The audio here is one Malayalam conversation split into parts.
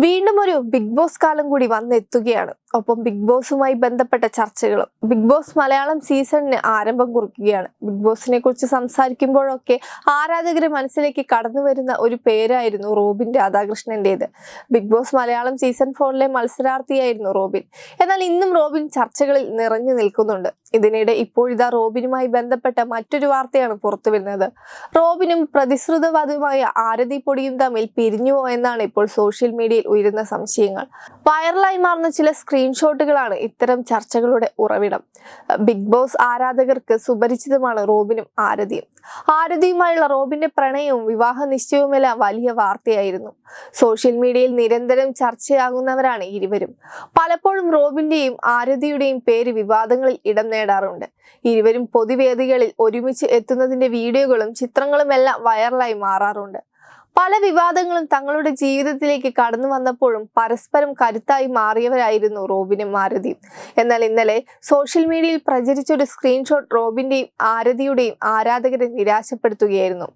വീണ്ടും ഒരു ബിഗ് ബോസ് കാലം കൂടി വന്നെത്തുകയാണ്. ഒപ്പം ബിഗ് ബോസുമായി ബന്ധപ്പെട്ട ചർച്ചകളും. ബിഗ് ബോസ് മലയാളം സീസണിന് ആരംഭം കുറിക്കുകയാണ്. ബിഗ് ബോസിനെ കുറിച്ച് സംസാരിക്കുമ്പോഴൊക്കെ ആരാധകരെ മനസ്സിലേക്ക് കടന്നു വരുന്ന ഒരു പേരായിരുന്നു റോബിൻ രാധാകൃഷ്ണന്റേത്. ബിഗ് ബോസ് മലയാളം സീസൺ 4 മത്സരാർത്ഥിയായിരുന്നു റോബിൻ. എന്നാൽ ഇന്നും റോബിൻ ചർച്ചകളിൽ നിറഞ്ഞു നിൽക്കുന്നുണ്ട്. ഇതിനിടെ ഇപ്പോഴിതാ റോബിനുമായി ബന്ധപ്പെട്ട മറ്റൊരു വാർത്തയാണ് പുറത്തു വരുന്നത്. റോബിനും പ്രതിശ്രുത വധുവായ ആരതി പൊടിയും തമ്മിൽ പിരിഞ്ഞുവോ എന്നാണ് ഇപ്പോൾ സോഷ്യൽ മീഡിയയിൽ ഉയരുന്ന സംശയങ്ങൾ. വൈറലായി മാറുന്ന ചില സ്ക്രീൻഷോട്ടുകളാണ് ഇത്തരം ചർച്ചകളുടെ ഉറവിടം. ബിഗ് ബോസ് ആരാധകർക്ക് സുപരിചിതമാണ് റോബിനും ആരതിയും. ആരതിയുമായുള്ള റോബിന്റെ പ്രണയവും വിവാഹ നിശ്ചയവുമെല്ലാം വലിയ വാർത്തയായിരുന്നു. സോഷ്യൽ മീഡിയയിൽ നിരന്തരം ചർച്ചയാകുന്നവരാണ് ഇരുവരും. പലപ്പോഴും റോബിന്റെയും ആരതിയുടെയും പേര് വിവാദങ്ങളിൽ ഇടം നേടാറുണ്ട്. ഇരുവരും പൊതുവേദികളിൽ ഒരുമിച്ച് എത്തുന്നതിന്റെ വീഡിയോകളും ചിത്രങ്ങളും എല്ലാം വൈറലായി മാറാറുണ്ട്. പല വിവാദങ്ങളും തങ്ങളുടെ ജീവിതത്തിലേക്ക് കടന്നു വന്നപ്പോഴും പരസ്പരം കരുത്തായി മാറിയവരായിരുന്നു റോബിനും ആരതിയും. എന്നാൽ ഇന്നലെ സോഷ്യൽ മീഡിയയിൽ പ്രചരിച്ചൊരു സ്ക്രീൻഷോട്ട് റോബിന്റെയും ആരതിയുടെയും ആരാധകരെ നിരാശപ്പെടുത്തുകയായിരുന്നു.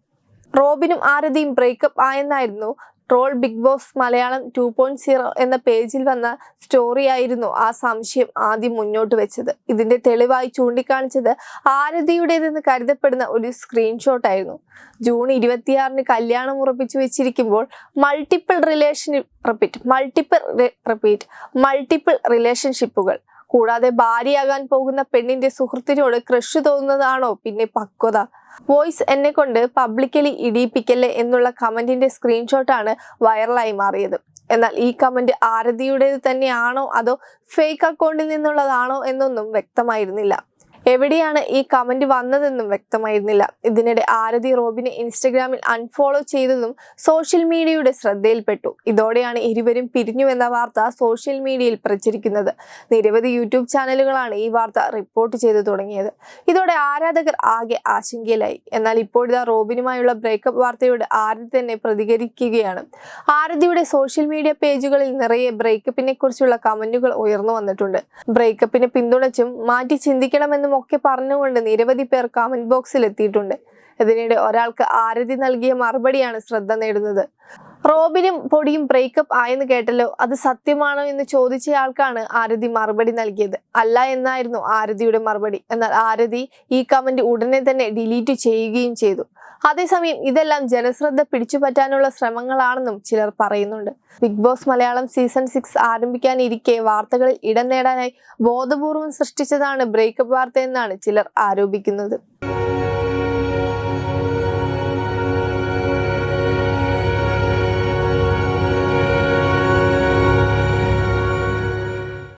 റോബിനും ആരതിയും ബ്രേക്കപ്പ് ആയെന്നായിരുന്നു ട്രോൾ ബിഗ് ബോസ് മലയാളം 2.0 എന്ന പേജിൽ വന്ന സ്റ്റോറിയായിരുന്നു ആ സംശയം ആദ്യം മുന്നോട്ട് വെച്ചത്. ഇതിന്റെ തെളിവായി ചൂണ്ടിക്കാണിച്ചത് ആരതിയുടേതെന്ന് കരുതപ്പെടുന്ന ഒരു സ്ക്രീൻഷോട്ടായിരുന്നു. ജൂൺ 26 കല്യാണം ഉറപ്പിച്ചു വെച്ചിരിക്കുമ്പോൾ മൾട്ടിപ്പിൾ റിലേഷൻഷിപ്പുകൾ കൂടാതെ ഭാര്യയാകാൻ പോകുന്ന പെണ്ണിന്റെ സുഹൃത്തിനോട് ക്രഷ് തോന്നുന്നതാണോ പിന്നെ പക്വത? വോയിസ് എന്നെ കൊണ്ട് പബ്ലിക്കലി ഇടിയിപ്പിക്കല്ലേ എന്നുള്ള കമന്റിന്റെ സ്ക്രീൻഷോട്ടാണ് വൈറലായി മാറിയത്. എന്നാൽ ഈ കമന്റ് ആരതിയുടേത് തന്നെയാണോ അതോ ഫേക്ക് അക്കൗണ്ടിൽ നിന്നുള്ളതാണോ എന്നൊന്നും വ്യക്തമായിരുന്നില്ല. എവിടെയാണ് ഈ കമന്റ് വന്നതെന്നും വ്യക്തമായിരുന്നില്ല. ഇതിനിടെ ആരതി റോബിനെ ഇൻസ്റ്റഗ്രാമിൽ അൺഫോളോ ചെയ്തതും സോഷ്യൽ മീഡിയയുടെ ശ്രദ്ധയിൽപ്പെട്ടു. ഇതോടെയാണ് ഇരുവരും പിരിഞ്ഞുവെന്ന വാർത്ത സോഷ്യൽ മീഡിയയിൽ പ്രചരിക്കുന്നത്. നിരവധി യൂട്യൂബ് ചാനലുകളാണ് ഈ വാർത്ത റിപ്പോർട്ട് ചെയ്തു തുടങ്ങിയത്. ഇതോടെ ആരാധകർ ആകെ ആശങ്കയിലായി. എന്നാൽ ഇപ്പോഴിതാ റോബിനുമായുള്ള ബ്രേക്കപ്പ് വാർത്തയോട് ആരതി തന്നെ പ്രതികരിക്കുകയാണ്. ആരതിയുടെ സോഷ്യൽ മീഡിയ പേജുകളിൽ നിറയെ ബ്രേക്കപ്പിനെ കുറിച്ചുള്ള കമന്റുകൾ ഉയർന്നു വന്നിട്ടുണ്ട്. ബ്രേക്കപ്പിനെ പിന്തുണച്ചും മാറ്റി ചിന്തിക്കണമെന്നും ഒക്കെ പറഞ്ഞുകൊണ്ട് നിരവധി പേർ കമന്റ് ബോക്സിൽ എത്തിയിട്ടുണ്ട്. ഇതിനിടെ ഒരാൾക്ക് ആരതി നൽകിയ മറുപടിയാണ് ശ്രദ്ധ നേടുന്നത്. റോബിനും പൊടിയും ബ്രേക്കപ്പ് ആയെന്ന് കേട്ടല്ലോ, അത് സത്യമാണോ എന്ന് ചോദിച്ചയാൾക്കാണ് ആരതി മറുപടി നൽകിയത്. അല്ല എന്നായിരുന്നു ആരതിയുടെ മറുപടി. എന്നാൽ ആരതി ഈ കമന്റ് ഉടനെ തന്നെ ഡിലീറ്റ് ചെയ്യുകയും ചെയ്തു. അതേസമയം ഇതെല്ലാം ജനശ്രദ്ധ പിടിച്ചുപറ്റാനുള്ള ശ്രമങ്ങളാണെന്നും ചിലർ പറയുന്നുണ്ട്. ബിഗ് ബോസ് മലയാളം സീസൺ 6 ആരംഭിക്കാനിരിക്കെ വാർത്തകളിൽ ഇടം നേടാനായി ബോധപൂർവം സൃഷ്ടിച്ചതാണ് ബ്രേക്കപ്പ് വാർത്ത എന്നാണ് ചിലർ ആരോപിക്കുന്നത്.